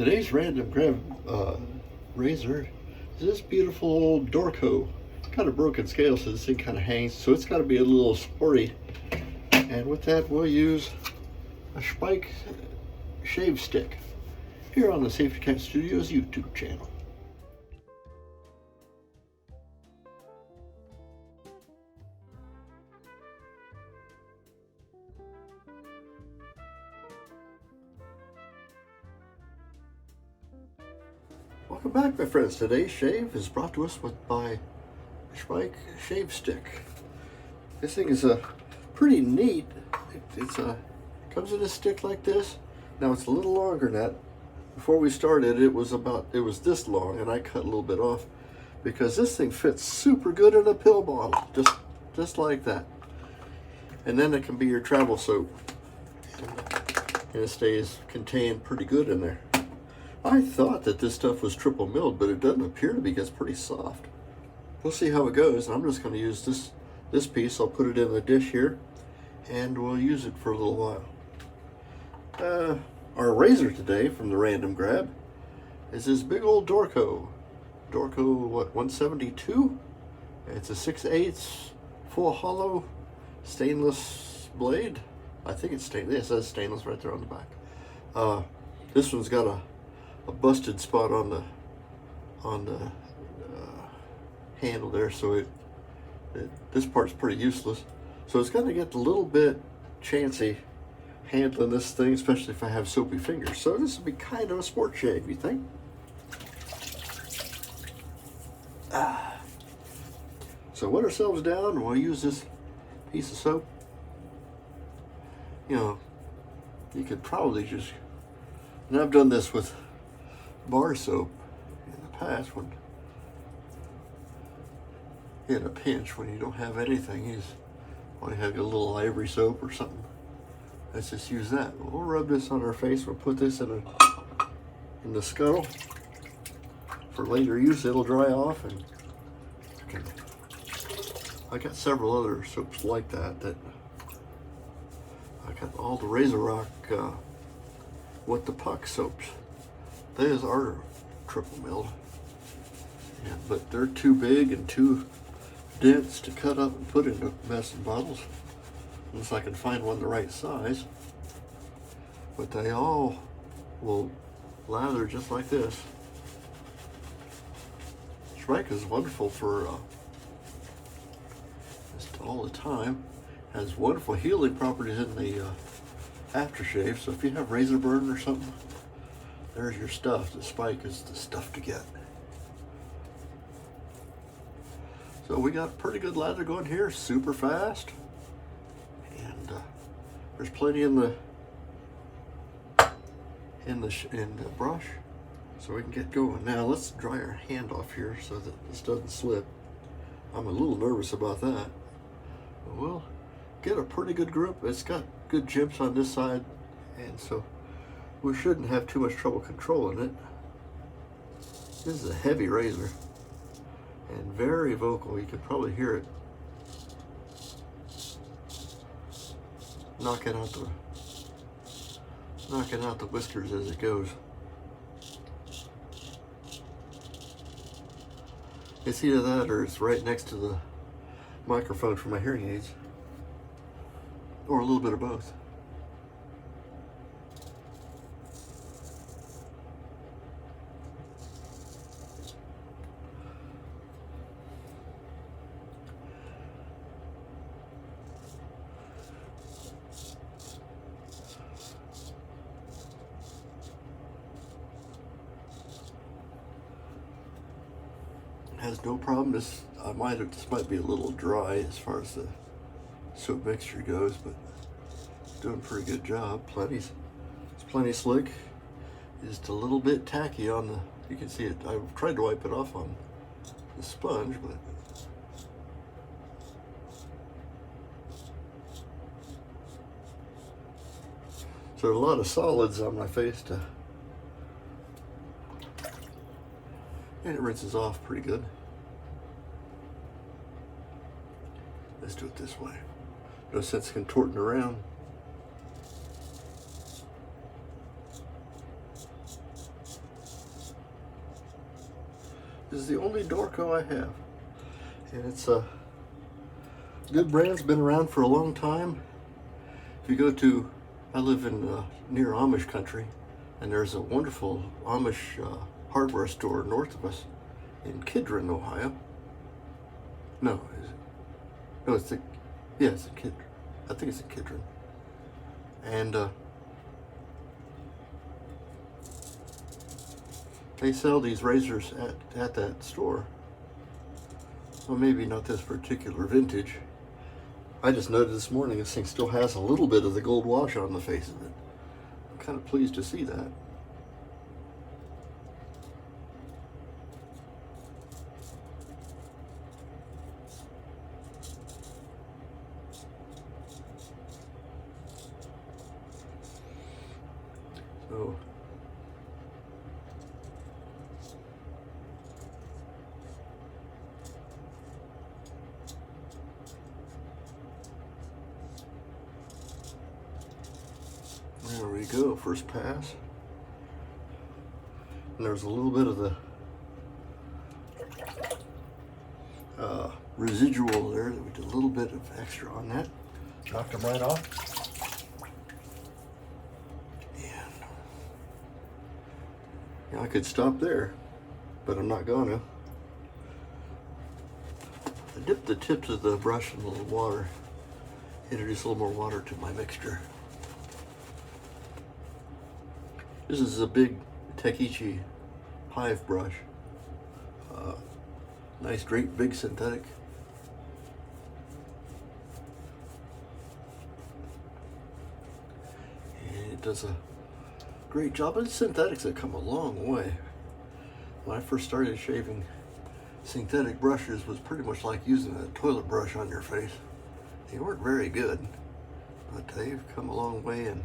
Today's random grab razor is this beautiful old Dorko. Got a broken scale, so this thing kind of hangs, so it's got to be a little sporty. And with that, we'll use a Speick shave stick here on the Safety Cat Studios YouTube channel. Welcome back, my friends. Today's shave is brought to us by Speick shave stick. This thing is pretty neat. It comes in a stick like this. Now it's a little longer than that. Before we started, it was this long, and I cut a little bit off because this thing fits super good in a pill bottle, just like that. And then it can be your travel soap, and it stays contained pretty good in there. I thought that this stuff was triple milled, but it doesn't appear to be. It's pretty soft. We'll see how it goes. I'm just going to use this piece. I'll put it in the dish here, and we'll use it for a little while. Our razor today from the random grab is this big old Dorko. Dorko, what, 172? It's a 6/8 full hollow stainless blade. I think it's stainless. It says stainless right there on the back. This one's got a busted spot on the handle there, so this part's pretty useless. So it's going to get a little bit chancy handling this thing, especially if I have soapy fingers. So this will be kind of a sport shave, you think? So wet ourselves down, and we'll use this piece of soap. You know, you could probably just, and I've done this with bar soap in the past when in a pinch, when you don't have anything, you just want to have a little ivory soap or something. Let's just use that. We'll rub this on our face. We'll put this in the scuttle for later use. It'll dry off, and I got several other soaps like that. I got all the Razor Rock What the Puck soaps. Those are triple milled, yeah, but they're too big and too dense to cut up and put into medicine bottles, unless I can find one the right size. But they all will lather just like this. Speick is wonderful for just all the time. Has wonderful healing properties in the aftershave. So if you have razor burn or something, there's your stuff. The Speick is the stuff to get. So we got a pretty good lather going here, super fast, and there's plenty in the brush, so we can get going. Now let's dry our hand off here so that this doesn't slip. I'm a little nervous about that, but we'll get a pretty good grip. It's got good jips on this side, and so we shouldn't have too much trouble controlling it. This is a heavy razor and very vocal. You could probably hear it knocking out the whiskers as it goes. It's either that or it's right next to the microphone for my hearing aids, or a little bit of both. Has no problem. This might be a little dry as far as the soap mixture goes, but it's doing a pretty good job. It's plenty slick. Just a little bit tacky on the. You can see it. I've tried to wipe it off on the sponge, but so a lot of solids on my face and it rinses off pretty good. Let's do it this way. No sense contorting around. is the only Dorko I have. And it's a good brand. It's been around for a long time. If you go to, I live in near Amish country, and there's a wonderful Amish hardware store north of us in Kidron, Ohio. No, is it? No, it's it's in Kidron. I think it's in Kidron. And they sell these razors at that store. Well, maybe not this particular vintage. I just noted this morning this thing still has a little bit of the gold wash on the face of it. I'm kind of pleased to see that. So there we go, first pass. And there's a little bit of the residual there that we did a little bit of extra on that. Knocked them right off. And I could stop there, but I'm not gonna. I dipped the tips of the brush in a little water, introduce a little more water to my mixture. This is a big Tekichi hive brush. Nice, great big synthetic. And it does a great job. And synthetics have come a long way. When I first started shaving, synthetic brushes was pretty much like using a toilet brush on your face. They weren't very good, but they've come a long way, and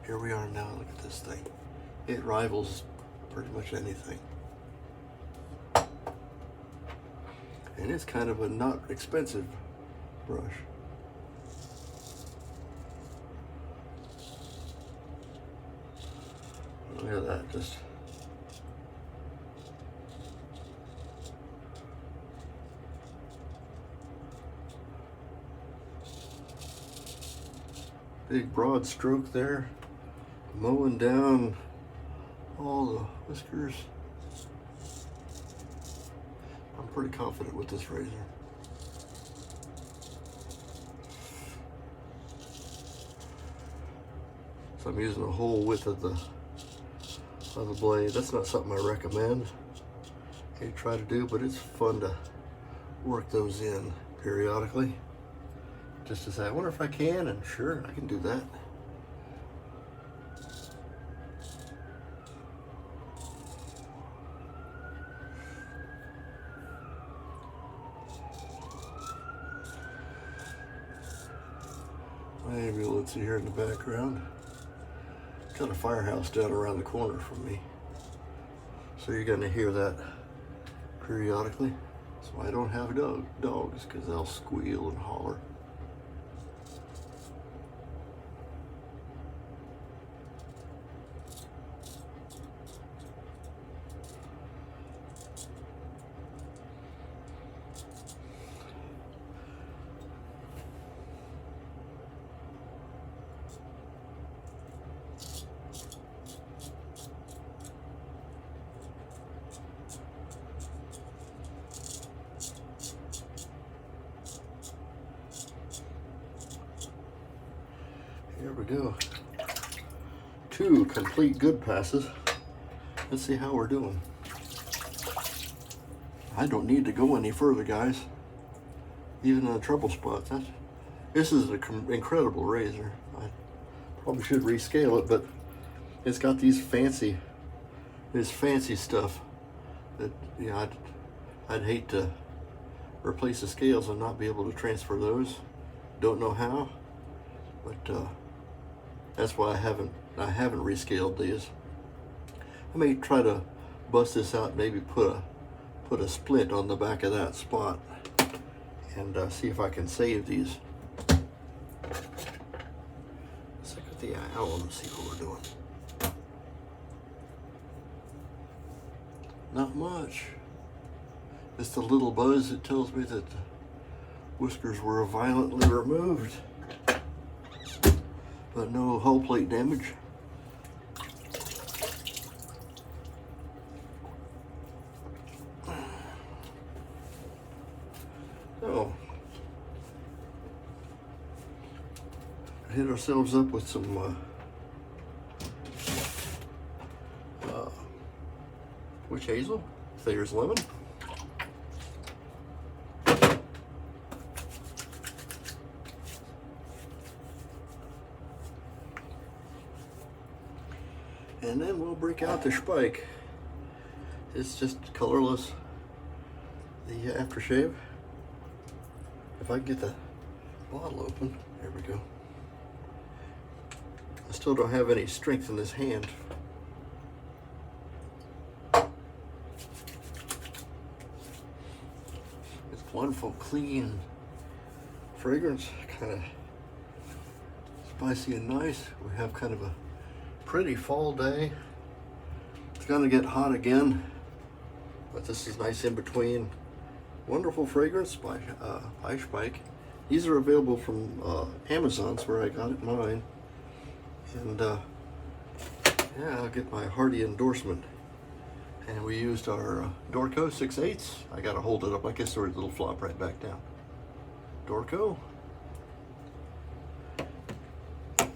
here we are now. Look at this thing. It rivals pretty much anything. And it's kind of a not expensive brush. Look at that, just big broad stroke there, mowing down all the whiskers. I'm pretty confident with this razor. So I'm using the whole width of the blade. That's not something I recommend you try to do, but it's fun to work those in periodically. Just to say, I wonder if I can, and sure, I can do that. Maybe let's see here in the background. Got a firehouse down around the corner from me, so you're gonna hear that periodically. So I don't have dogs because they'll squeal and holler. Here we go. 2 complete good passes. Let's see how we're doing. I don't need to go any further, guys. Even on trouble spots. This is an incredible razor. I probably should rescale it, but it's got this fancy stuff that, you know, I'd hate to replace the scales and not be able to transfer those. Don't know how, but that's why I haven't rescaled these. I may try to bust this out, maybe put a splint on the back of that spot, and see if I can save these. Let's look at the alum and see what we're doing. Not much. Just a little buzz that tells me that the whiskers were violently removed, but no hull plate damage. So, hit ourselves up with some witch hazel, Thayer's lemon. And then we'll break out the Speick. It's just colorless, the aftershave. If I can get the bottle open, there we go. I still don't have any strength in this hand. It's wonderful, clean fragrance, kind of spicy and nice. We have kind of a pretty fall day. It's gonna get hot again, but this is nice in between. Wonderful fragrance by Speick. These are available from Amazon's where I got it mine. And yeah, I'll get my hearty endorsement. And we used our Dorko 6/8. I gotta hold it up. I guess there was a little flop right back down. Dorko.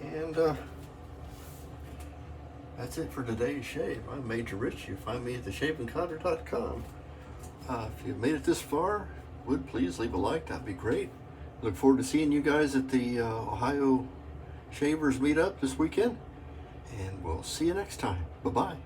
And that's it for today's shave. I'm Major Rich. You find me at theshavingconner.com. If you've made it this far, would please leave a like. That'd be great. Look forward to seeing you guys at the Ohio Shavers Meetup this weekend. And we'll see you next time. Bye-bye.